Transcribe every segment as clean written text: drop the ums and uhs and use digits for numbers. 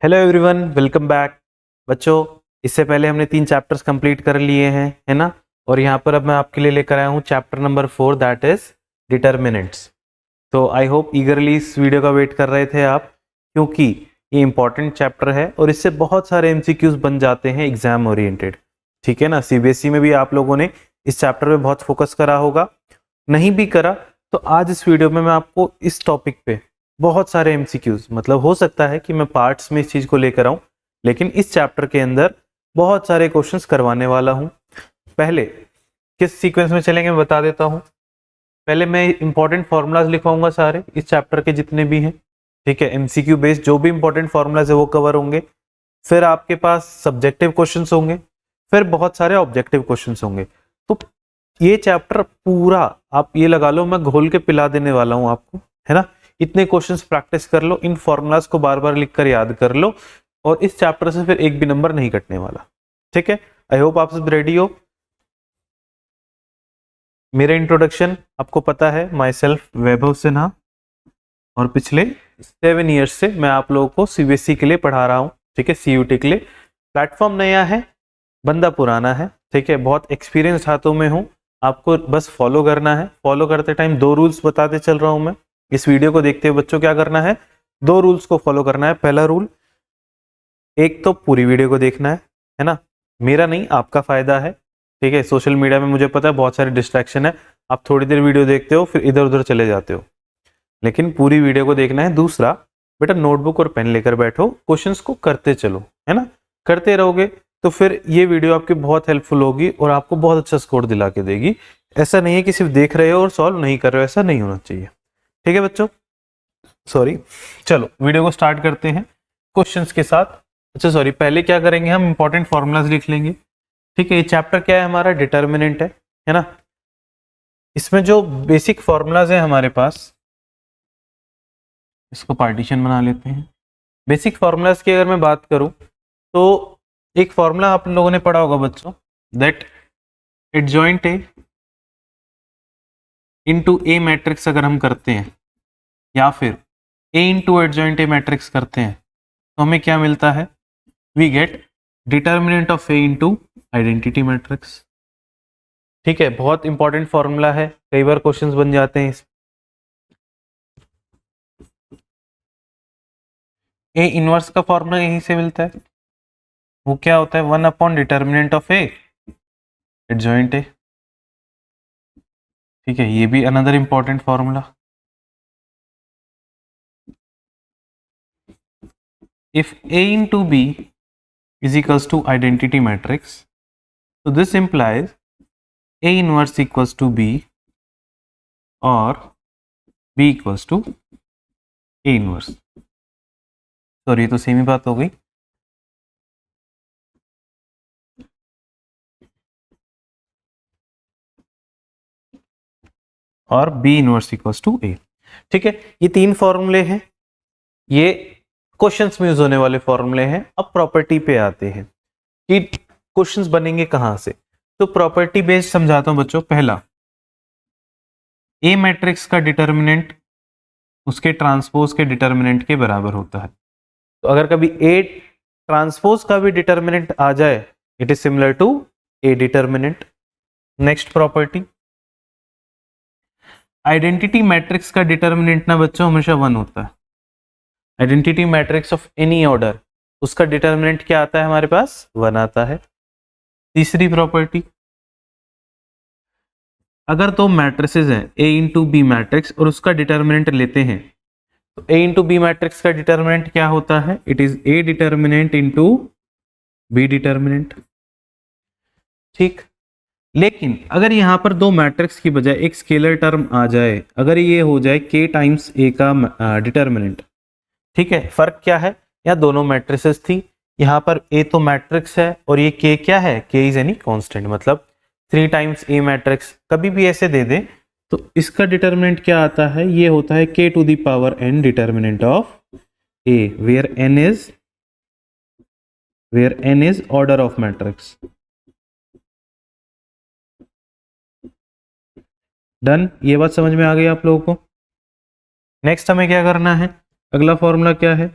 Hello everyone, welcome back. बच्चों, इससे पहले हमने 3 चैप्टर्स कंप्लीट कर लिए हैं, है ना। और यहाँ पर अब मैं आपके लिए लेकर आया हूँ chapter number 4, that is determinants. तो आई होप ईगरली इस वीडियो का वेट कर रहे थे आप, क्योंकि ये इंपॉर्टेंट चैप्टर है और इससे बहुत सारे एमसीक्यूज बन जाते हैं एग्जाम ओरिएंटेड। ठीक है ना। सीबीएसई में भी आप लोगों ने इस चैप्टर पे बहुत फोकस करा होगा, नहीं भी करा तो आज इस वीडियो में मैं आपको इस टॉपिक पे बहुत सारे एमसीक्यूज, मतलब हो सकता है कि मैं पार्ट्स में इस चीज को लेकर आऊं, लेकिन इस चैप्टर के अंदर बहुत सारे क्वेश्चंस करवाने वाला हूं। पहले किस सीक्वेंस में चलेंगे मैं बता देता हूं। पहले मैं इंपॉर्टेंट फॉर्मूलाज लिखवाऊंगा सारे इस चैप्टर के जितने भी हैं। ठीक है, एमसीक्यू बेस्ड जो भी इंपॉर्टेंट फॉर्मूलाज है वो कवर होंगे। फिर आपके पास सब्जेक्टिव क्वेश्चंस होंगे, फिर बहुत सारे ऑब्जेक्टिव क्वेश्चंस होंगे। तो ये चैप्टर पूरा आप ये लगा लो मैं घोल के पिला देने वाला हूं आपको, है ना। इतने क्वेश्चंस प्रैक्टिस कर लो, इन फॉर्मूलाज को बार बार लिखकर याद कर लो, और इस चैप्टर से फिर एक भी नंबर नहीं कटने वाला। ठीक है, आई होप आप सब रेडी हो। मेरा इंट्रोडक्शन आपको पता है, माई सेल्फ वैभव सिन्हा, और पिछले 7 ईयर्स से मैं आप लोगों को सीबीएसई के लिए पढ़ा रहा हूँ। ठीक है, सीयूटी के लिए। प्लेटफॉर्म नया है, बंदा पुराना है। ठीक है, बहुत एक्सपीरियंस हाथों में हूँ, आपको बस फॉलो करना है। फॉलो करते टाइम 2 रूल्स बताते चल रहा हूं मैं। इस वीडियो को देखते हुए बच्चों क्या करना है, 2 रूल्स को फॉलो करना है। पहला रूल, एक तो पूरी वीडियो को देखना है ना। मेरा नहीं, आपका फायदा है। ठीक है, सोशल मीडिया में मुझे पता है बहुत सारे डिस्ट्रैक्शन है, आप थोड़ी देर वीडियो देखते हो फिर इधर उधर चले जाते हो, लेकिन पूरी वीडियो को देखना है। दूसरा, बेटा नोटबुक और पेन लेकर बैठो, क्वेश्चंस को करते चलो, है ना। करते रहोगे तो फिर ये वीडियो आपकी बहुत हेल्पफुल होगी और आपको बहुत अच्छा स्कोर दिला के देगी। ऐसा नहीं है कि सिर्फ देख रहे हो और सॉल्व नहीं कर रहे हो, ऐसा नहीं होना चाहिए। ठीक है बच्चों, सॉरी। चलो वीडियो को स्टार्ट करते हैं क्वेश्चंस के साथ। अच्छा सॉरी, पहले क्या करेंगे, हम इंपॉर्टेंट फॉर्मूलाज लिख लेंगे। ठीक है, ये चैप्टर क्या है हमारा, डिटर्मिनेंट है ना। इसमें जो बेसिक फॉर्मूलाज है हमारे पास, इसको पार्टीशन बना लेते हैं। बेसिक फॉर्मूलाज की अगर मैं बात करूं तो एक फॉर्मूला आप लोगों ने पढ़ा होगा बच्चों, that adjoint A into A matrix अगर हम करते हैं, या फिर A into adjoint A matrix करते हैं, तो हमें क्या मिलता है, we get determinant of A into identity matrix. ठीक है, बहुत इंपॉर्टेंट फॉर्मूला है, कई बार क्वेश्चंस बन जाते हैं इस। ए इनवर्स का फॉर्मूला यहीं से मिलता है, वो क्या होता है, 1 upon determinant of A adjoint A. ठीक है, ये भी another important formula. if A into B is equals to identity matrix, so this implies A inverse equals to B or B equals to A inverse। Sorry, तो same ही बात हो गई। और B inverse equals to A। ठीक है, ये 3 फॉर्मूले हैं, ये क्वेश्चंस में यूज होने वाले फॉर्मूले हैं। अब प्रॉपर्टी पे आते हैं कि क्वेश्चंस बनेंगे कहां से। तो प्रॉपर्टी बेस्ड समझाता हूं बच्चों। पहला, ए मैट्रिक्स का डिटर्मिनेंट उसके ट्रांसपोज के डिटर्मिनेंट के बराबर होता है। तो अगर कभी ए ट्रांसपोज का भी डिटर्मिनेंट आ जाए, it is similar to A determinant. Next property, identity matrix का डिटर्मिनेंट ना बच्चों हमेशा 1 होता है। Identity matrix of any order, उसका डिटर्मिनेंट क्या आता है हमारे पास, 1 आता है। तीसरी प्रॉपर्टी, अगर 2 मैट्रिसेस हैं ए इंटू बी मैट्रिक्स और उसका डिटर्मिनेंट लेते हैं, तो ए इंटू बी मैट्रिक्स का डिटर्मिनेंट क्या होता है, it is A determinant into B determinant. ठीक, लेकिन अगर यहां पर 2 मैट्रिक्स की बजाय एक स्केलर टर्म आ जाए, अगर ये हो जाए k टाइम्स ए का डिटर्मिनेंट। ठीक है, फर्क क्या है, यहाँ दोनों मैट्रिसेस थी, यहाँ पर ए तो मैट्रिक्स है और ये k क्या है, k इज एनी कांस्टेंट, मतलब 3 टाइम्स ए मैट्रिक्स। कभी भी ऐसे दे दे तो इसका डिटर्मिनेंट क्या आता है, ये होता है k to the power n determinant of a, where n is order of matrix. Done, ये बात समझ में आ गई आप लोगों को। नेक्स्ट हमें क्या करना है, अगला फॉर्मूला क्या है,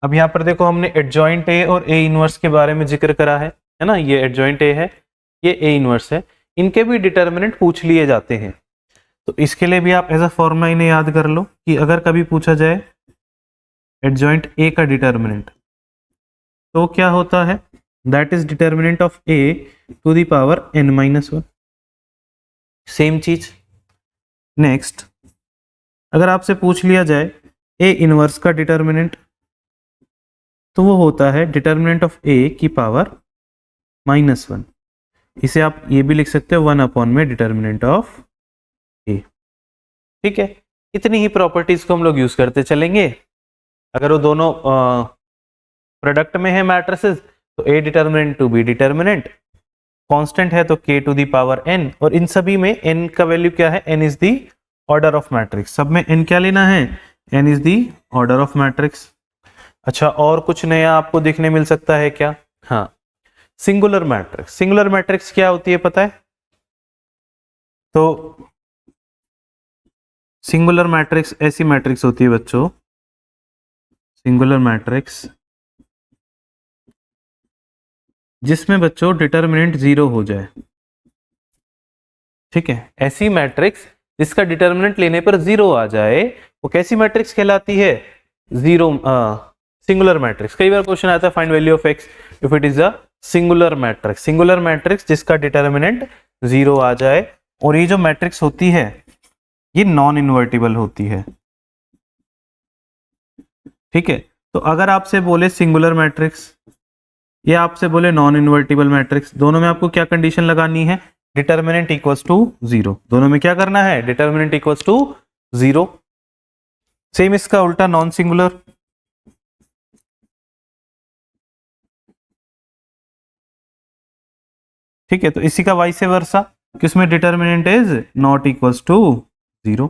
अब यहाँ पर देखो हमने एडजॉइंट ए और ए इनवर्स के बारे में जिक्र करा है ना, ये एडजॉइंट ए है, ये ए इनवर्स है, इनके भी डिटर्मिनेंट पूछ लिए जाते हैं। तो इसके लिए भी आप ऐसा फॉर्मूला इन्हें याद कर लो कि अगर कभी पूछा जाए एडजॉइंट ए का डिटर्मिनेंट तो क्या होता है, that is determinant of A to the power n-1। Same चीज नेक्स्ट, अगर आपसे पूछ लिया जाए ए इनवर्स का डिटर्मिनेंट तो वो होता है डिटर्मिनेंट ऑफ ए की पावर -1। इसे आप ये भी लिख सकते हो 1 में डिटर्मिनेंट ऑफ ए। ठीक है, इतनी ही प्रॉपर्टीज को हम लोग यूज करते चलेंगे। अगर वो दोनों प्रोडक्ट में है मैट्रिसेस तो A determinant to B determinant, constant है तो k to the power n, और इन सभी में n का वैल्यू क्या है, n is the order of matrix. सब में n क्या लेना है, n is the order of matrix. अच्छा, और कुछ नया आपको देखने मिल सकता है क्या, हाँ, सिंगुलर मैट्रिक्स। सिंगुलर मैट्रिक्स क्या होती है पता है, तो सिंगुलर मैट्रिक्स ऐसी मैट्रिक्स होती है बच्चों, सिंगुलर मैट्रिक्स जिसमें बच्चों डिटर्मिनेंट 0 हो जाए। ठीक है, ऐसी मैट्रिक्स जिसका डिटर्मिनेंट लेने पर 0 आ जाए वो कैसी मैट्रिक्स कहलाती है, सिंगुलर मैट्रिक्स। कई बार क्वेश्चन आता है find value of x if it is a singular matrix. Singular matrix जिसका डिटर्मिनेंट 0 आ जाए, और ये जो मैट्रिक्स होती है ये नॉन इन्वर्टिबल होती है। ठीक है, तो अगर आपसे बोले सिंगुलर मैट्रिक्स या आपसे बोले नॉन इन्वर्टिबल मैट्रिक्स, दोनों में आपको क्या कंडीशन लगानी है, डिटर्मिनेंट इक्वल्स टू 0। दोनों में क्या करना है, डिटर्मिनेंट इक्वल्स टू 0। सेम इसका उल्टा नॉन सिंगुलर, ठीक है, तो इसी का वाइस वर्सा कि उसमें determinant is not equals to 0।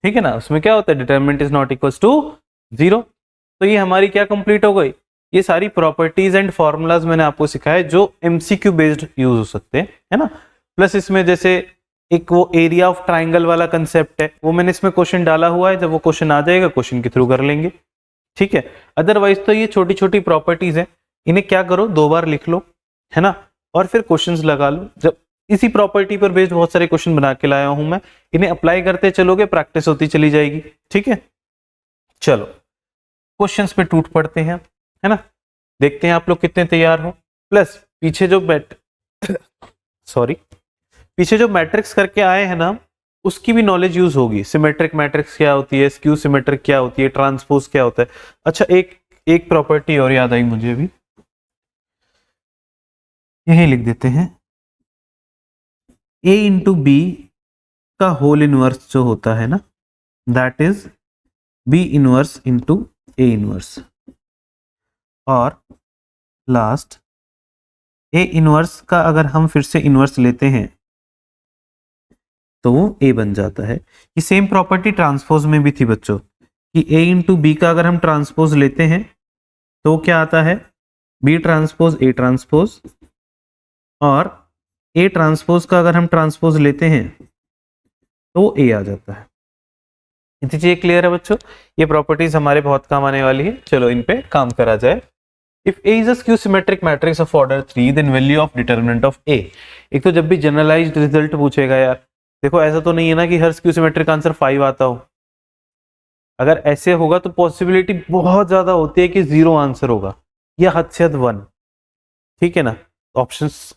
ठीक है ना, उसमें क्या होता है, determinant is not equals to 0। तो ये हमारी क्या कंप्लीट हो गई, ये सारी प्रॉपर्टीज एंड फॉर्मूलाज मैंने आपको सिखाए जो एमसीक्यू बेस्ड यूज हो सकते हैं, है ना। प्लस इसमें जैसे एक वो एरिया ऑफ ट्राइंगल वाला कंसेप्ट है, वो मैंने इसमें क्वेश्चन डाला हुआ है, जब वो क्वेश्चन आ जाएगा क्वेश्चन के थ्रू कर लेंगे। ठीक है, अदरवाइज तो ये छोटी छोटी प्रॉपर्टीज है, इन्हें क्या करो 2 बार लिख लो, है ना, और फिर क्वेश्चंस लगा लो। जब इसी प्रॉपर्टी पर बेस्ड बहुत सारे क्वेश्चन बना के लाया हूं मैं, इन्हें अप्लाई करते चलोगे प्रैक्टिस होती चली जाएगी। ठीक है, चलो क्वेश्चंस पे टूट पड़ते हैं, है ना, देखते हैं आप लोग कितने तैयार हो। प्लस पीछे जो पीछे जो मैट्रिक्स करके आए हैं ना, उसकी भी नॉलेज यूज होगी। सिमेट्रिक मैट्रिक्स क्या होती है, स्क्यू सिमेट्रिक क्या होती है, ट्रांसपोज क्या होता है। अच्छा, एक प्रॉपर्टी और याद आई मुझे अभी, यही लिख देते हैं, a इंटू बी का होल इनवर्स जो होता है ना, that is b inverse into a inverse, और लास्ट a इनवर्स का अगर हम फिर से इनवर्स लेते हैं तो वो a बन जाता है। ये सेम प्रॉपर्टी ट्रांसपोज में भी थी बच्चों, कि a इंटू बी का अगर हम ट्रांसपोज लेते हैं तो क्या आता है, b ट्रांसपोज a ट्रांसपोज, और a ट्रांसपोज का अगर हम ट्रांसपोज लेते हैं तो a आ जाता है। इतनी चीजें क्लियर है बच्चों, ये प्रॉपर्टीज हमारे बहुत काम आने वाली है। चलो इन पे काम करा जाए। If A is a skew symmetric matrix of order 3, then value of determinant of A। एक तो जब भी जनरलाइज्ड रिजल्ट पूछेगा यार, देखो ऐसा तो नहीं है ना कि हर स्क्यू सिमेट्रिक आंसर 5 आता हो। अगर ऐसे होगा तो पॉसिबिलिटी बहुत ज्यादा होती है कि 0 आंसर होगा, या हद से हद 1। ठीक है ना, ऑप्शंस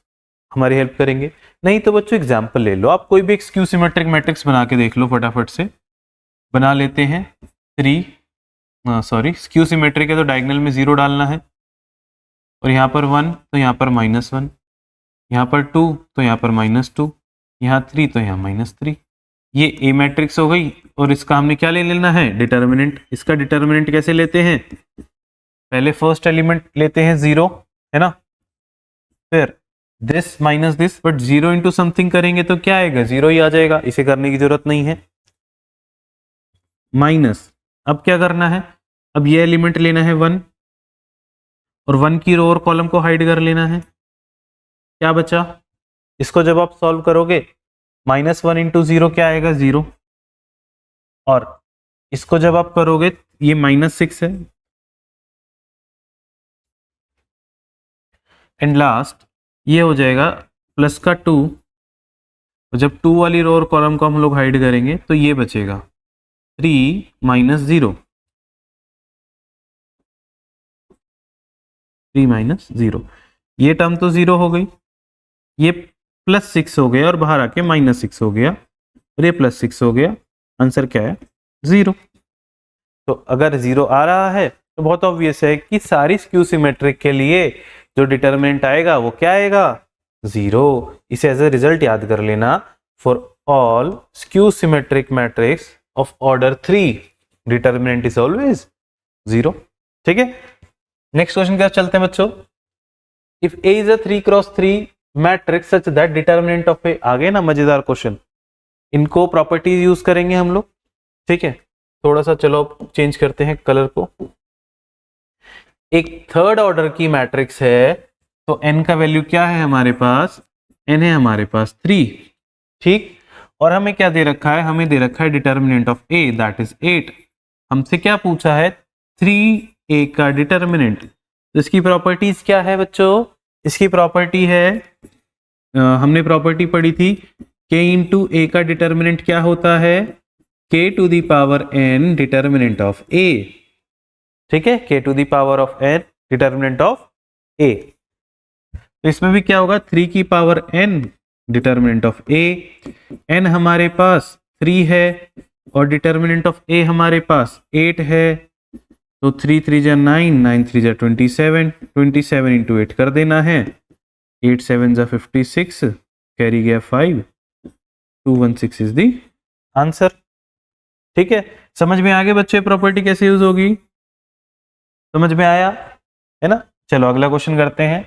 हमारी हेल्प करेंगे। नहीं तो बच्चों एग्जाम्पल ले लो, आप कोई भी एक स्क्यू सिमेट्रिक मैट्रिक्स बना के देख लो, फटाफट से बना लेते हैं। स्क्यू सिमेट्रिक है तो डायगोनल में 0 डालना है, और यहाँ पर 1 तो यहाँ पर -1, यहाँ पर 2 तो यहाँ पर -2, यहाँ 3 तो यहाँ -3। ये ए मैट्रिक्स हो गई, और इसका हमने क्या ले लेना है, डिटर्मिनेंट। इसका डिटर्मिनेंट कैसे लेते हैं, पहले फर्स्ट एलिमेंट लेते हैं 0, है ना, फिर this minus this, but 0 into something करेंगे तो क्या आएगा, 0 ही आ जाएगा, इसे करने की जरूरत नहीं है। माइनस, अब क्या करना है, अब ये एलिमेंट लेना है 1, और 1 की रो और कॉलम को हाइड कर लेना है। क्या बचा, इसको जब आप सॉल्व करोगे -1 इंटू 0 क्या आएगा, 0, और इसको जब आप करोगे ये -6 है, एंड लास्ट ये हो जाएगा प्लस का 2, और जब 2 वाली रो और कॉलम को हम लोग हाइड करेंगे तो ये बचेगा 3 माइनस 0, 3 माइनस 0, ये टर्म तो 0 हो गई, ये प्लस 6 हो गया और बाहर आके माइनस 6 हो गया और ये प्लस 6 हो गया। आंसर क्या है? 0। तो अगर 0 आ रहा है तो बहुत ऑब्वियस है कि सारी स्क्यू सिमेट्रिक के लिए जो डिटर्मिनेंट आएगा वो क्या आएगा? 0। इसे एज ए रिजल्ट याद कर लेना, for all skew symmetric matrix of order 3 determinant is always 0। ठीक है, नेक्स्ट क्वेश्चन क्या चलते हैं बच्चों। If A is a 3x3 matrix such that determinant of A, आ गए ना मजेदार क्वेश्चन, इनको प्रॉपर्टीज यूज करेंगे हम लोग। ठीक है, थोड़ा सा चलो चेंज करते हैं कलर को। एक थर्ड ऑर्डर की मैट्रिक्स है तो n का वैल्यू क्या है हमारे पास? n है हमारे पास 3। ठीक, और हमें क्या दे रखा है? हमें दे रखा है determinant of A that is 8। हमसे क्या पूछा है? 3A का डिटर्मिनेंट। तो इसकी प्रॉपर्टीज क्या है बच्चों? इसकी प्रॉपर्टी है, हमने प्रॉपर्टी पढ़ी थी k इंटू ए का डिटर्मिनेंट क्या होता है? k to the power n determinant of A। ठीक है, k to the power of n determinant of A। तो इसमें भी क्या होगा? 3 की power n determinant of A। n हमारे पास 3 है और डिटर्मिनेंट ऑफ A हमारे पास 8 है, तो 3 3 जा 9, 9 3 जा 27, 27 इंटू 8 कर देना है, 8 7 जा 56, कैरी गया 5, 216 इज द आंसर। ठीक है, समझ में आ गए बच्चे प्रॉपर्टी कैसे यूज होगी? समझ में आया है ना? चलो अगला क्वेश्चन करते हैं।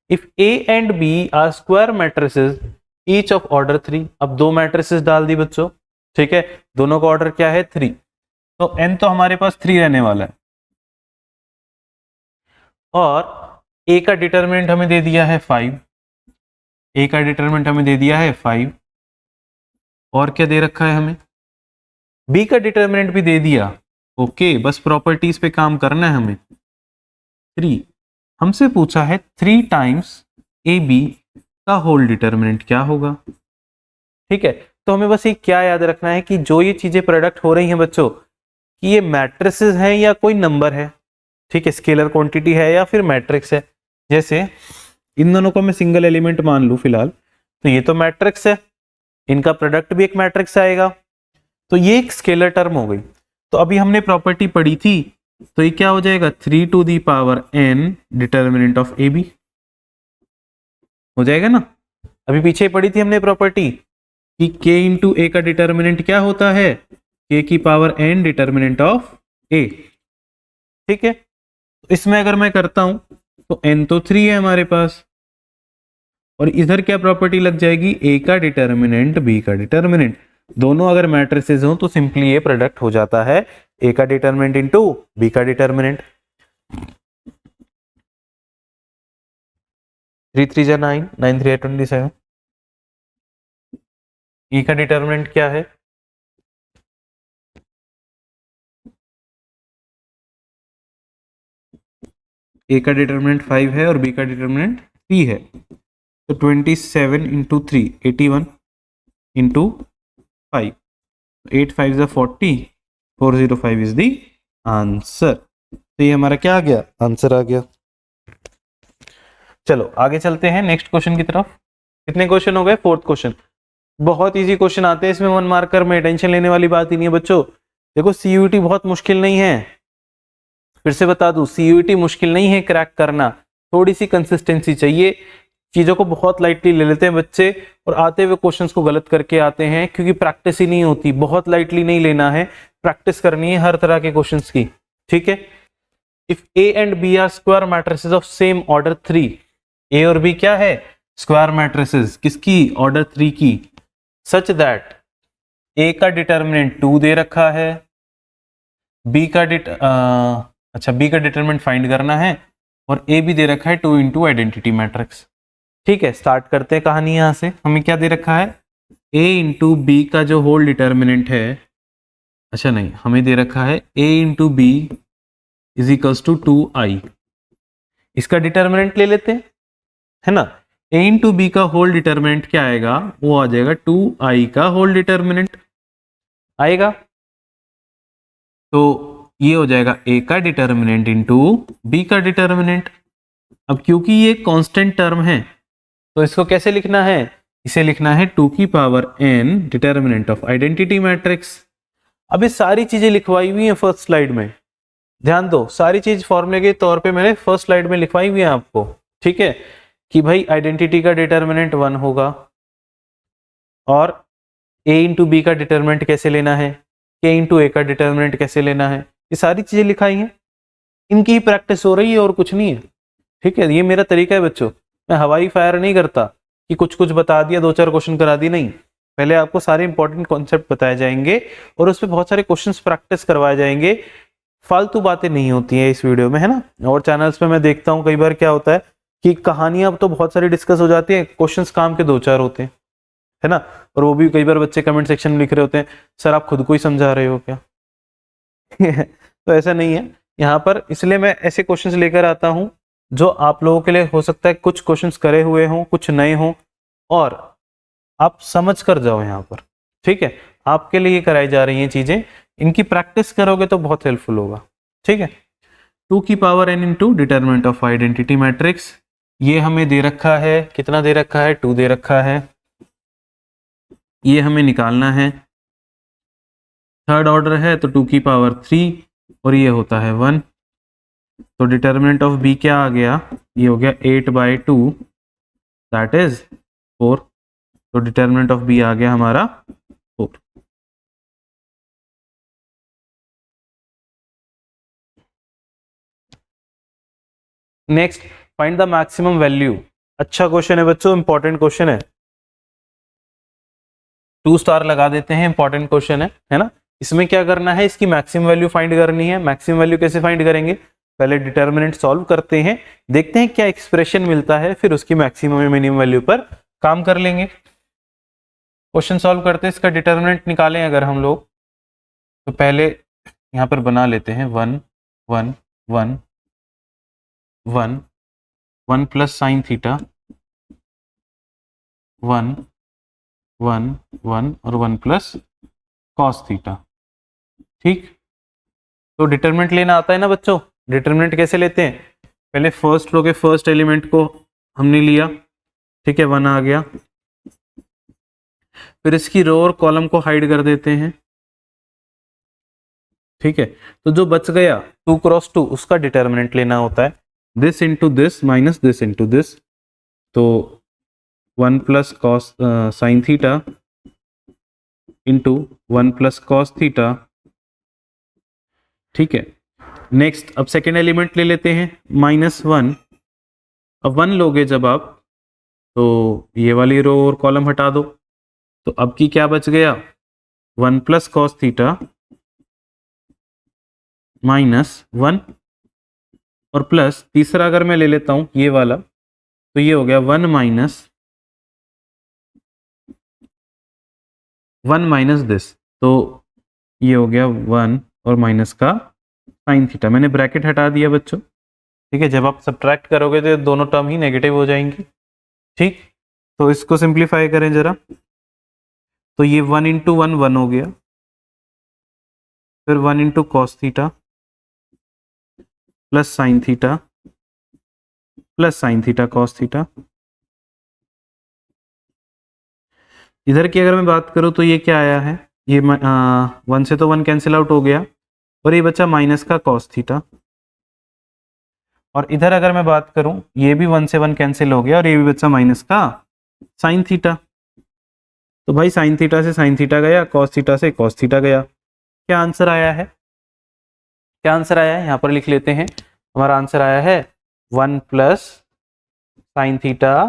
If A and B are square matrices each of order 3, अब दो मैट्रिसेस डाल दी बच्चों। ठीक है, दोनों का ऑर्डर क्या है? 3। तो n तो हमारे पास 3 रहने वाला है और A का डिटरमिनेंट हमें दे दिया है 5। A का डिटरमिनेंट हमें दे दिया है 5, और क्या दे रखा है हमें? B का डिटरमिनेंट भी दे दिया। ओके, बस प्रॉपर्टीज पे काम करना है हमें। 3 हमसे पूछा है 3 टाइम्स AB का होल डिटरमिनेंट क्या होगा? ठीक है, तो हमें बस ये क्या याद रखना है कि जो ये चीजें प्रोडक्ट हो रही हैं बच्चों, कि ये मैट्रिसेस हैं या कोई नंबर है। ठीक है, स्केलर क्वांटिटी है या फिर मैट्रिक्स है। जैसे इन दोनों को मैं सिंगल एलिमेंट मान लूं फिलहाल, तो ये तो मैट्रिक्स है, इनका प्रोडक्ट भी एक मैट्रिक्स आएगा, तो ये एक स्केलर टर्म हो गई। तो अभी हमने प्रॉपर्टी पढ़ी थी, तो ये क्या हो जाएगा? 3 to the power n determinant of AB हो जाएगा ना। अभी पीछे पढ़ी थी हमने प्रॉपर्टी कि k इंटू ए का डिटर्मिनेंट क्या होता है? k की power n determinant of A। ठीक है, तो इसमें अगर मैं करता हूं तो n तो 3 है हमारे पास, और इधर क्या प्रॉपर्टी लग जाएगी? A का डिटर्मिनेंट B का डिटर्मिनेंट, दोनों अगर मैट्रिसेस हो तो सिंपली ये प्रोडक्ट हो जाता है A का डिटर्मिनेंट इंटू B का डिटर्मिनेंट। 3 3 जा 9, 9 3 जा 27। E का डिटर्मिनेंट क्या है? A का डिटर्मिनेंट 5 है और B का डिटर्मिनेंट 3 है, तो 27 इंटू 3 81 इंटू 5, 8 5 जा 40, 405 इज द आंसर। तो ये हमारा क्या आ गया? आंसर आ गया। चलो आगे चलते हैं नेक्स्ट क्वेश्चन की तरफ। कितने क्वेश्चन हो गए? 4th question. बहुत इजी क्वेश्चन आते हैं इसमें, 1 मार्कर में, टेंशन लेने वाली बात ही नहीं है बच्चों। देखो CUET बहुत मुश्किल नहीं है, फिर से बता दूं, CUET मुश्किल नहीं है क्रैक करना, थोड़ी सी कंसिस्टेंसी चाहिए। चीजों को बहुत लाइटली ले लेते हैं बच्चे और आते हुए क्वेश्चंस को गलत करके आते हैं, क्योंकि प्रैक्टिस ही नहीं होती। बहुत लाइटली नहीं लेना है, प्रैक्टिस करनी है हर तरह के क्वेश्चंस की। ठीक है, if A and B are square matrices of same order 3, A और B क्या है? स्क्वायर मैट्रिसेस, किसकी? ऑर्डर 3 की। सच दैट A का डिटर्मिनेंट 2 दे रखा है, B का B का डिटरमिनेंट फाइंड करना है, और A भी दे रखा है 2 इंटू आइडेंटिटी मैट्रिक्स। ठीक है, स्टार्ट करते हैं कहानी यहां से। हमें क्या दे रखा है? A इंटू बी का जो होल डिटर्मिनेंट है, अच्छा नहीं, हमें दे रखा है A into B is equals to 2i। इसका डिटर्मिनेंट ले लेते हैं, है ना। a इंटू बी का होल डिटर्मिनेंट क्या आएगा, वो आ जाएगा 2i का होल डिटर्मिनेंट आएगा। तो ये हो जाएगा a का डिटर्मिनेंट इंटू b का डिटर्मिनेंट। अब क्योंकि ये कांस्टेंट टर्म है तो इसको कैसे लिखना है, इसे लिखना है 2 की power n determinant of identity matrix. अब ये सारी चीजें लिखवाई हुई हैं फर्स्ट स्लाइड में, ध्यान दो, सारी चीज फॉर्मूले के तौर पे मैंने फर्स्ट स्लाइड में लिखवाई हुई है आपको, ठीक है, कि भाई आइडेंटिटी का डिटर्मिनेंट 1 होगा और a इंटू बी का डिटर्मिनेंट कैसे लेना है, k इंटू ए का डिटर्मिनेंट कैसे लेना है, ये सारी चीजें लिखाई हैं, इनकी ही प्रैक्टिस हो रही है और कुछ नहीं है, ठीक है। ये मेरा तरीका है बच्चों, मैं हवाई फायर नहीं करता कि कुछ कुछ बता दिया, 2-4 क्वेश्चन करा दिए, नहीं, पहले आपको सारे इंपॉर्टेंट कॉन्सेप्ट बताए जाएंगे और उस पर बहुत सारे क्वेश्चंस प्रैक्टिस करवाए जाएंगे, फालतू बातें नहीं होती हैं इस वीडियो में, है ना। और चैनल्स पे मैं देखता हूँ कई बार क्या होता है कि कहानियां तो बहुत सारी डिस्कस हो जाती हैं, क्वेश्चंस काम के 2-4 होते हैं, है ना। और वो भी कई बार बच्चे कमेंट सेक्शन में लिख रहे होते हैं, सर आप खुद को ही समझा रहे हो क्या तो ऐसा नहीं है यहाँ पर, इसलिए मैं ऐसे क्वेश्चंस लेकर आता हूँ जो आप लोगों के लिए हो सकता है कुछ क्वेश्चंस करे हुए हों, कुछ नए हों, और आप समझ कर जाओ यहाँ पर, ठीक है। आपके लिए कराई जा रही हैं चीजें, इनकी प्रैक्टिस करोगे तो बहुत हेल्पफुल होगा, ठीक है। 2 की power n into determinant of identity matrix, ये हमें दे रखा है, कितना दे रखा है, 2 दे रखा है, ये हमें निकालना है, थर्ड ऑर्डर है तो 2 की पावर 3 और ये होता है 1, तो डिटर्मिनेंट ऑफ b क्या आ गया, ये हो गया 8/2 दैट इज 4, तो डिटर्मिनेंट ऑफ b आ गया हमारा 4। Next, find the maximum value. अच्छा क्वेश्चन है बच्चों, इंपॉर्टेंट क्वेश्चन है, 2 स्टार लगा देते हैं, इंपॉर्टेंट क्वेश्चन है ना। इसमें क्या करना है, इसकी मैक्सिमम वैल्यू फाइंड करनी है। मैक्सिमम वैल्यू कैसे फाइंड करेंगे, पहले डिटर्मिनेंट सॉल्व करते हैं, देखते हैं क्या एक्सप्रेशन मिलता है, फिर उसकी मैक्सिमम या मिनिमम वैल्यू पर काम कर लेंगे। क्वेश्चन सॉल्व करते हैं, इसका डिटर्मिनेंट निकालें अगर हम लोग, तो पहले यहाँ पर बना लेते हैं 1 1 1 1 1 प्लस साइन थीटा 1 1 1 और 1 प्लस कॉस थीटा, ठीक। तो डिटरमिनेंट लेना आता है ना बच्चों, डिटरमिनेंट कैसे लेते हैं, पहले फर्स्ट रो के फर्स्ट एलिमेंट को हमने लिया, ठीक है, 1 आ गया, फिर इसकी रो और कॉलम को हाइड कर देते हैं, ठीक है। तो जो बच गया 2 क्रॉस 2 उसका डिटरमिनेंट लेना होता है, this into this minus this into this, तो 1 plus cos sine theta into 1 plus cos theta, ठीक है। नेक्स्ट, अब सेकेंड एलिमेंट ले लेते हैं -1, अब 1 लोगे जब आप, तो ये वाली रो और कॉलम हटा दो, तो अब की क्या बच गया, 1 प्लस कॉस थीटा -1 और प्लस तीसरा अगर मैं ले लेता हूं ये वाला, तो ये हो गया 1 माइनस दिस, तो ये हो गया 1 और माइनस का साइन थीटा, मैंने ब्रैकेट हटा दिया बच्चों, ठीक है। जब आप सब्ट्रैक्ट करोगे तो दोनों टर्म ही नेगेटिव हो जाएंगी, ठीक। तो इसको सिंप्लीफाई करें जरा, तो ये 1 इंटू 1 1 हो गया, फिर 1 into cos theta plus sine theta plus sine theta cos theta. इधर की अगर मैं बात करूं तो ये क्या आया है, ये 1 से तो 1 कैंसिल आउट हो गया और ये बचा माइनस का कॉस थीटा, और इधर अगर मैं बात करूं ये भी 1 से 1 कैंसिल हो गया और ये भी बचा माइनस का साइन थीटा। तो भाई साइन थीटा से साइन थीटा गया, कॉस थीटा से कॉस थीटा गया, क्या आंसर आया है, क्या आंसर आया है यहाँ पर लिख लेते हैं, हमारा आंसर आया है 1 plus sine theta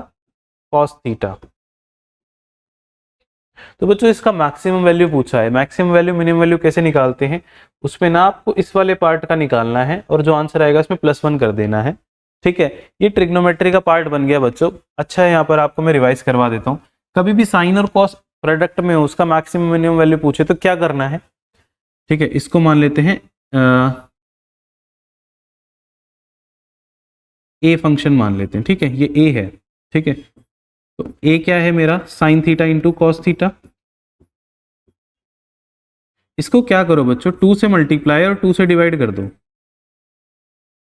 cos theta. तो बच्चों इसका मैक्सिमम वैल्यू पूछा है, मैक्सिमम वैल्यू मिनिमम वैल्यू कैसे निकालते हैं, उसमें ना आपको इस वाले पार्ट का निकालना है और जो आंसर आएगा उसमें +1 कर देना है, ठीक है। ये ट्रिग्नोमेट्री का पार्ट बन गया बच्चों। अच्छा है, यहाँ पर आपको मैं रिवाइज करवा देता हूँ, कभी भी साइन और कॉस प्रोडक्ट में उसका मैक्सिमम मिनिमम वैल्यू पूछे तो क्या करना है, ठीक है। इसको मान लेते हैं ए फंक्शन मान लेते हैं, ठीक है, ये ए है, ठीक है। तो ए क्या है मेरा, sine theta into cos theta. इसको क्या करो बच्चों, 2 से मल्टीप्लाई और 2 से डिवाइड कर दो।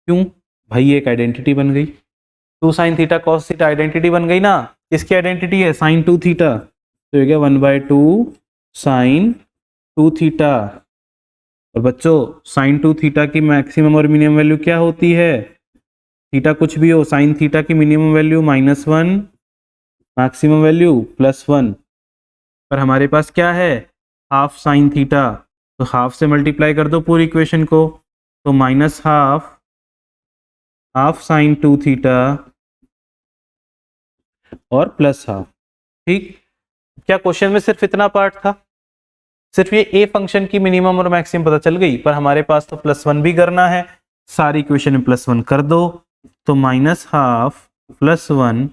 क्यों भाई, ये एक आइडेंटिटी बन गई, 2 sine theta cos theta identity बन गई ना। किसकी आइडेंटिटी है, साइन 2 थीटा, तो ये क्या 1/2 साइन 2 थीटा। और बच्चों साइन 2 थीटा की मैक्सिमम और मिनिमम वैल्यू क्या होती है, थीटा कुछ भी हो, साइन थीटा की मिनिमम वैल्यू -1, मैक्सिमम वैल्यू +1। पर हमारे पास क्या है, हाफ साइन थीटा, तो हाफ से मल्टीप्लाई कर दो पूरी इक्वेशन को, तो हाफ साइन 2 थीटा और +1/2। ठीक, क्या क्वेश्चन में सिर्फ इतना पार्ट था, सिर्फ ये ए फंक्शन की मिनिमम और मैक्सिमम पता चल गई, पर हमारे पास तो +1 भी करना है, सारी इक्वेशन में +1 कर दो, तो -1/2 +1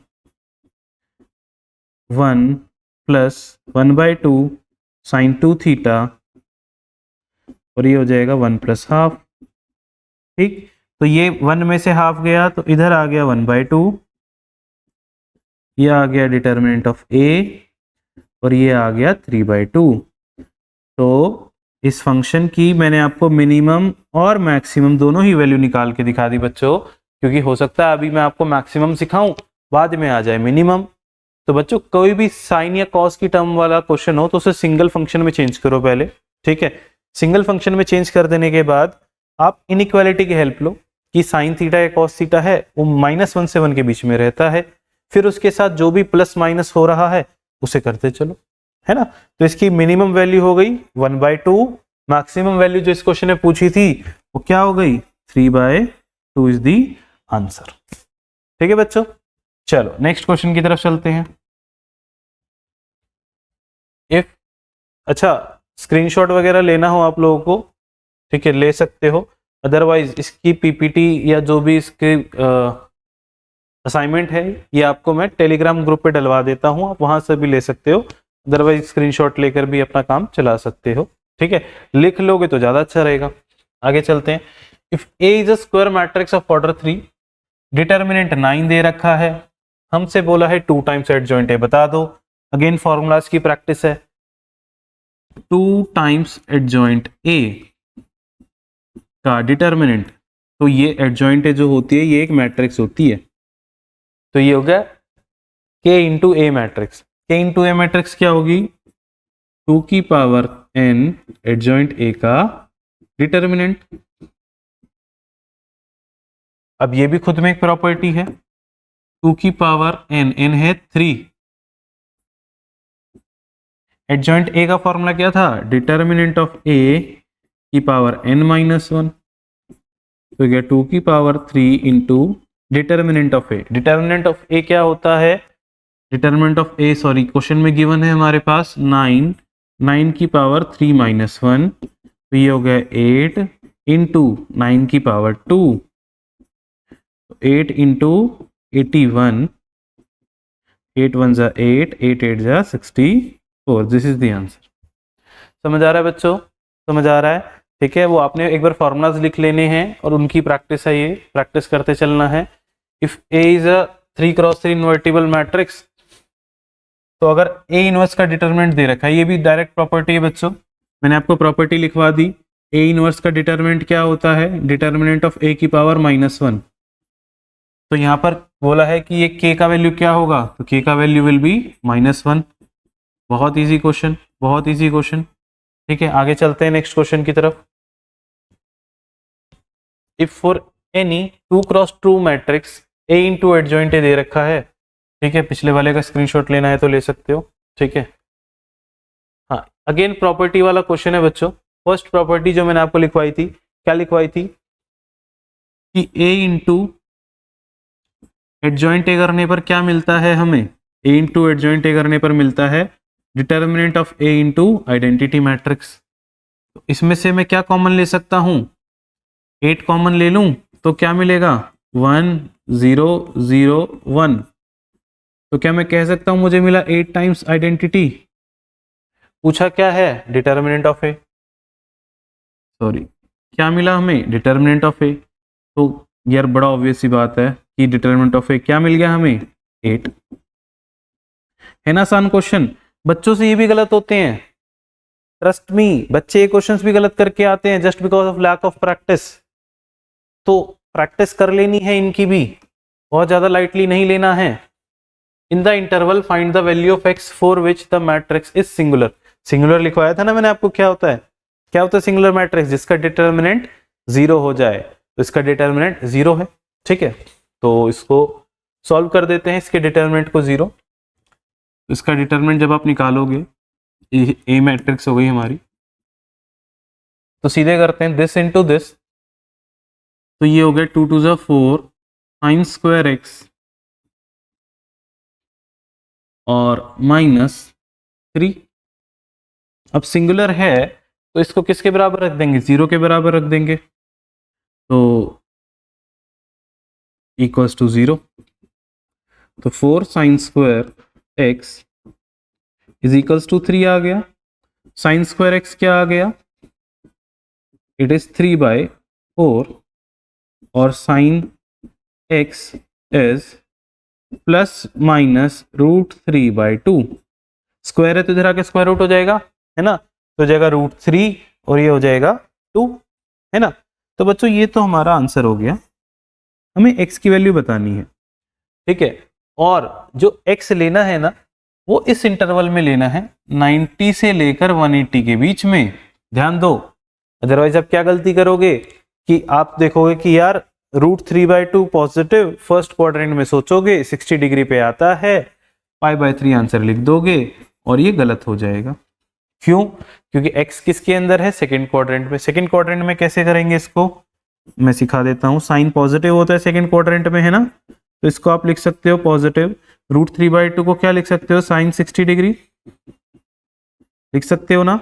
1 प्लस 1/2 साइन 2 थीटा, और ये हो जाएगा 1 + हाफ। ठीक, तो ये 1 में से हाफ गया तो इधर आ गया 1/2, ये आ गया डिटर्मिनेंट ऑफ ए, और ये आ गया 3/2। तो इस फंक्शन की मैंने आपको मिनिमम और मैक्सिमम दोनों ही वैल्यू निकाल के दिखा दी बच्चों, क्योंकि हो सकता है अभी मैं आपको मैक्सिमम सिखाऊं, बाद में आ जाए मिनिमम। तो बच्चों कोई भी साइन या कॉस की टर्म वाला क्वेश्चन हो तो उसे सिंगल फंक्शन में चेंज करो पहले, ठीक है। सिंगल फंक्शन में चेंज कर देने के बाद आप इनइक्वालिटी की हेल्प लो कि साइन थीटा या कॉस थीटा है वो -1 से 1 के बीच में रहता है, फिर उसके साथ जो भी प्लस माइनस हो रहा है उसे करते चलो, है ना। तो इसकी मिनिमम वैल्यू हो गई 1/2, मैक्सिमम वैल्यू जो इस क्वेश्चन ने पूछी थी वो क्या हो गई 3/2 इज दी आंसर। ठीक है बच्चों, चलो नेक्स्ट क्वेश्चन की तरफ चलते हैं। इफ, अच्छा स्क्रीनशॉट वगैरह लेना हो आप लोगों को, ठीक है ले सकते हो, अदरवाइज इसकी पीपीटी या जो भी इसके असाइनमेंट है ये आपको मैं टेलीग्राम ग्रुप पे डलवा देता हूँ, आप वहां से भी ले सकते हो, अदरवाइज स्क्रीनशॉट लेकर भी अपना काम चला सकते हो, ठीक है। लिख लोगे तो ज्यादा अच्छा रहेगा। आगे चलते हैं। If A is a square matrix of order 3, determinant 9 दे रखा है, हमसे बोला है 2 टाइम्स एडजॉइंट ए बता दो। अगेन फॉर्मूलाज की प्रैक्टिस है, 2 टाइम्स एडजॉइंट ए का डिटर्मिनेंट, तो ये एडजॉइंट ए जो होती है ये एक मैट्रिक्स होती है, तो ये हो गया k इंटू ए मैट्रिक्स। k इंटू ए मैट्रिक्स क्या होगी, 2 की पावर n एडजॉइंट ए का डिटर्मिनेंट। अब ये भी खुद में एक प्रॉपर्टी है, 2 की पावर n है 3, एडजॉइंट ए का फॉर्मूला क्या था, डिटर्मिनेंट ऑफ ए की पावर n-1, तो क्या 2 की power 3 into determinant of A. Determinant of A क्या होता है, determinant of A sorry question में गिवन है हमारे पास 9 की पावर 3-1, तो ये हो गया 8 इंटू 9 की पावर 2, 8 इंटू 81, 8 1 जा 8, 8 8 जा 64, दिस इज द आंसर। समझ आ रहा है बच्चों, समझ आ रहा है, ठीक है। वो आपने एक बार फॉर्मूलाज लिख लेने हैं और उनकी प्रैक्टिस है, ये प्रैक्टिस करते चलना है। If A is a 3x3 invertible matrix, तो अगर ए इनवर्स का डिटरमिनेंट दे रखा है, ये भी डायरेक्ट प्रॉपर्टी है बच्चों, मैंने आपको प्रॉपर्टी लिखवा दी। ए इनवर्स का डिटरमिनेंट क्या होता है, डिटरमिनेंट ऑफ ए की पावर -1, तो यहाँ पर बोला है कि ये k का वैल्यू क्या होगा, तो k का वैल्यू विल बी -1। बहुत इजी क्वेश्चन, बहुत इजी क्वेश्चन, ठीक है। आगे चलते हैं नेक्स्ट क्वेश्चन की तरफ। If for any 2x2 matrix A into adjoint A दे रखा है, ठीक है, पिछले वाले का स्क्रीनशॉट लेना है तो ले सकते हो, ठीक है। हाँ अगेन प्रॉपर्टी वाला क्वेश्चन है बच्चों। फर्स्ट प्रॉपर्टी जो मैंने आपको लिखवाई थी, क्या लिखवाई थी कि ए इंटू एडजॉइंट ए करने पर क्या मिलता है हमें, ए इंटू एडजॉइंट ए करने पर मिलता है determinant of A into identity matrix. तो इसमें से मैं क्या कॉमन ले सकता हूं, 8 कॉमन ले लूं तो क्या मिलेगा 1 0 0 1, तो क्या मैं कह सकता हूं मुझे मिला 8 टाइम्स आइडेंटिटी। पूछा क्या है, डिटर्मिनेंट ऑफ ए, सॉरी क्या मिला हमें, डिटर्मिनेंट ऑफ ए। तो यार बड़ा ऑब्वियस सी बात है कि डिटरमिनेंट ऑफ ए क्या मिल गया हमें 8, है ना आसान क्वेश्चन। बच्चों से ये भी गलत होते हैं, ट्रस्ट मी, बच्चे ये क्वेश्चंस भी गलत करके आते हैं just because of lack of practice. तो प्रैक्टिस कर लेनी है इनकी भी, बहुत ज्यादा लाइटली नहीं लेना है। In the interval find the value of x for which the matrix is singular. Singular लिखवाया था ना मैंने आपको, क्या होता है, क्या होता है सिंगुलर मैट्रिक्स, जिसका डिटरमिनेंट 0 हो जाए, तो इसका डिटरमिनेंट 0 है, ठीक है। तो इसको सॉल्व कर देते हैं, इसके डिटरमिनेंट को 0। इसका डिटरमिनेंट जब आप निकालोगे, ए मैट्रिक्स हो गई हमारी, तो सीधे करते हैं दिस इनटू दिस, तो ये हो गया 2 to the 4 sine square x और -3। अब सिंगुलर है तो इसको किसके बराबर रख देंगे, 0 के बराबर रख देंगे, तो इक्वल्स टू 0। तो 4 sine square X is equals to 3 आ गया। साइन स्क्वायर एक्स क्या आ गया, इट इज 3/4 और साइन एक्स इज +-√3/2। स्क्वायर है तो इधर आके स्क्वायर रूट हो जाएगा, है ना, तो हो जाएगा √3 और ये हो जाएगा 2, है ना। तो बच्चों ये तो हमारा आंसर हो गया, हमें x की वैल्यू बतानी है, ठीक है। और जो x लेना है ना, वो इस इंटरवल में लेना है 90 से लेकर 180 के बीच में, ध्यान दो। अदरवाइज आप क्या गलती करोगे कि आप देखोगे कि यार √3/2 पॉजिटिव, फर्स्ट क्वाड्रेंट में सोचोगे 60 डिग्री पे आता है, π/3 आंसर लिख दोगे और ये गलत हो जाएगा। क्यों, क्योंकि x किसके अंदर है, सेकंड क्वाड्रेंट में। सेकंड क्वाड्रेंट में कैसे करेंगे इसको, मैं सिखा देता हूं। साइन पॉजिटिव होता है सेकंड क्वाड्रेंट में, है ना, तो इसको आप लिख सकते हो पॉजिटिव। √3/2 को क्या लिख सकते हो, साइन 60 डिग्री लिख सकते हो ना।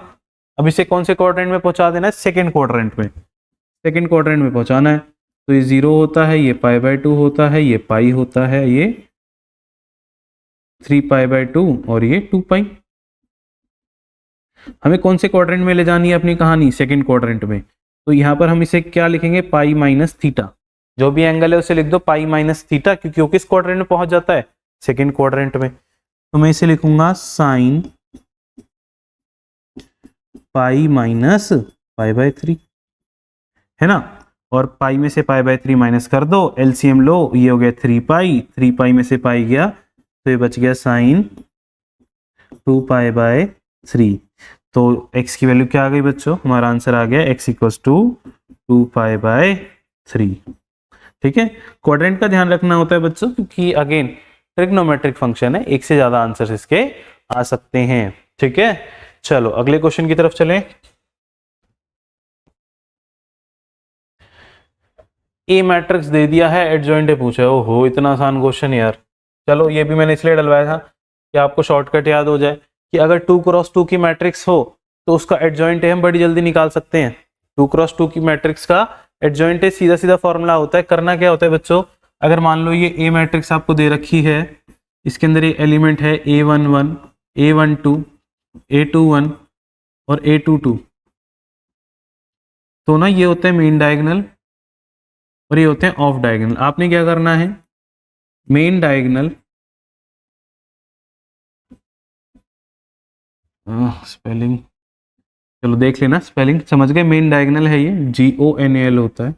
अब इसे कौन से क्वाड्रेंट में पहुंचा देना है, सेकंड क्वाड्रेंट में, सेकंड क्वाड्रेंट में पहुंचाना है। तो ये 0 होता है, ये π/2 होता है, ये पाई होता है, ये 3π/2 और ये 2π। हमें कौन से क्वाड्रेंट में ले जानी है अपनी कहानी, सेकंड क्वाड्रेंट में। तो यहाँ पर हम इसे क्या लिखेंगे, π-θ, जो भी एंगल है उसे लिख दो π-θ, क्योंकि वो किस क्वाड्रेंट में पहुंच जाता है, सेकंड क्वाड्रेंट में। तो मैं इसे लिखूंगा साइन π-π/3, है ना। और पाई में से π/3 माइनस कर दो, एलसीएम लो, ये हो गया 3π में से पाई गया, तो ये बच गया साइन 2π/3। तो x की वैल्यू क्या आ गई बच्चों, हमारा आंसर आ गया x इक्वल्स टू 2π/3, ठीक है। क्वाड्रेंट का ध्यान रखना होता है बच्चों, क्योंकि अगेन ट्रिग्नोमेट्रिक फंक्शन है, एक से ज्यादा आंसर इसके आ सकते हैं, ठीक है। चलो अगले क्वेश्चन की तरफ चलें। ए मैट्रिक्स दे दिया है, एडजॉइंट है पूछा है, ओहो इतना आसान क्वेश्चन यार। चलो ये भी मैंने इसलिए डलवाया था कि आपको शॉर्टकट याद हो जाए कि अगर 2x2 की मैट्रिक्स हो तो उसका एडजॉइंट हम बड़ी जल्दी निकाल सकते हैं। 2x2 की मैट्रिक्स का एडजॉइंट सीधा सीधा फॉर्मूला होता है। करना क्या होता है बच्चों, अगर मान लो ये ए मैट्रिक्स आपको दे रखी है, इसके अंदर ये एलिमेंट है A11, A12, A21 और A22, तो ना ये होते हैं मेन डायगोनल और ये होते हैं ऑफ डायगोनल। आपने क्या करना है, मेन डायगोनल, स्पेलिंग चलो देख लेना, स्पेलिंग समझ गए, मेन डायगोनल है ये, GONAL होता है,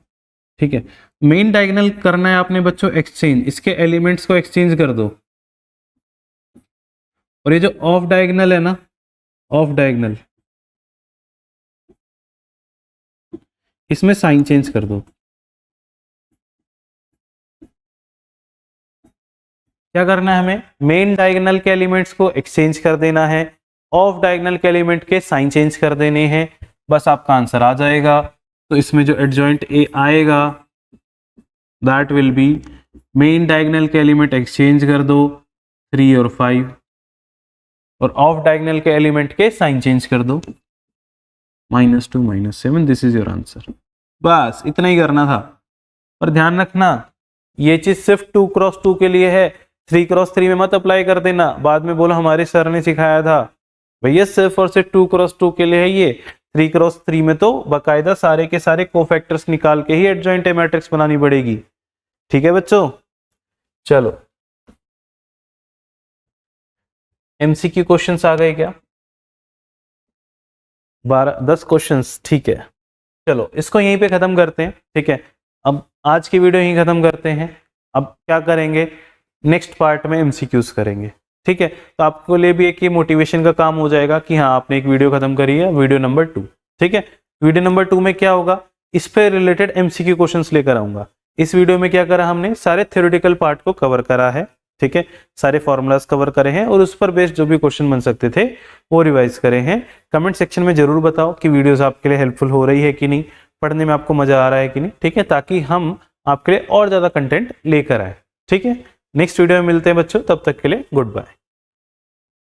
ठीक है। मेन डायगोनल करना है आपने बच्चों एक्सचेंज, इसके एलिमेंट्स को एक्सचेंज कर दो। और ये जो ऑफ डायगोनल है ना, ऑफ डायगोनल, इसमें साइन चेंज कर दो। क्या करना है हमें, मेन डायगोनल के एलिमेंट्स को एक्सचेंज कर देना है, ऑफ डायगोनल के एलिमेंट के साइन चेंज कर देने हैं, बस आपका आंसर आ जाएगा। तो इसमें जो एडजॉइंट ए आएगा that will be, main diagonal के एलिमेंट एक्सचेंज कर दो 3 और 5, और ऑफ डायगोनल के एलिमेंट के साइन चेंज कर दो -2 -7, दिस इज योर आंसर। बस इतना ही करना था। पर ध्यान रखना ये चीज सिर्फ 2x2 के लिए है, 3x3 में मत अप्लाई कर देना, बाद में बोलो हमारे सर ने सिखाया था। भैया सिर्फ और सिर्फ 2x2 के लिए है ये, 3x3 में तो बाकायदा सारे के सारे कोफैक्टर्स निकाल के ही एडजॉइंट मैट्रिक्स बनानी पड़ेगी। ठीक है बच्चों, चलो एमसीक्यू क्वेश्चंस आ गए क्या? 10 क्वेश्चंस, ठीक है। चलो इसको यहीं पे खत्म करते हैं, ठीक है। अब आज की वीडियो यहीं खत्म करते हैं। अब क्या करेंगे, नेक्स्ट पार्ट में एमसीक्यूज करेंगे, ठीक है। तो आपको लिए भी एक ये मोटिवेशन का काम हो जाएगा कि हाँ आपने एक वीडियो खत्म करी है, वीडियो नंबर 2, ठीक है। वीडियो नंबर 2 में क्या होगा, इस पे रिलेटेड एमसीक्यू क्वेश्चंस लेकर आऊंगा। इस वीडियो में क्या करा हमने, सारे थ्योरेटिकल पार्ट को कवर करा है, ठीक है। सारे फॉर्मूलाज कवर करे हैं और उस पर बेस्ड जो भी क्वेश्चन बन सकते थे वो रिवाइज करे हैं। कमेंट सेक्शन में जरूर बताओ कि वीडियोस आपके लिए हेल्पफुल हो रही है कि नहीं, पढ़ने में आपको मजा आ रहा है कि नहीं, ठीक है, ताकि हम आपके लिए और ज्यादा कंटेंट लेकर आए, ठीक है। नेक्स्ट वीडियो में मिलते हैं बच्चों, तब तक के लिए गुड बाय।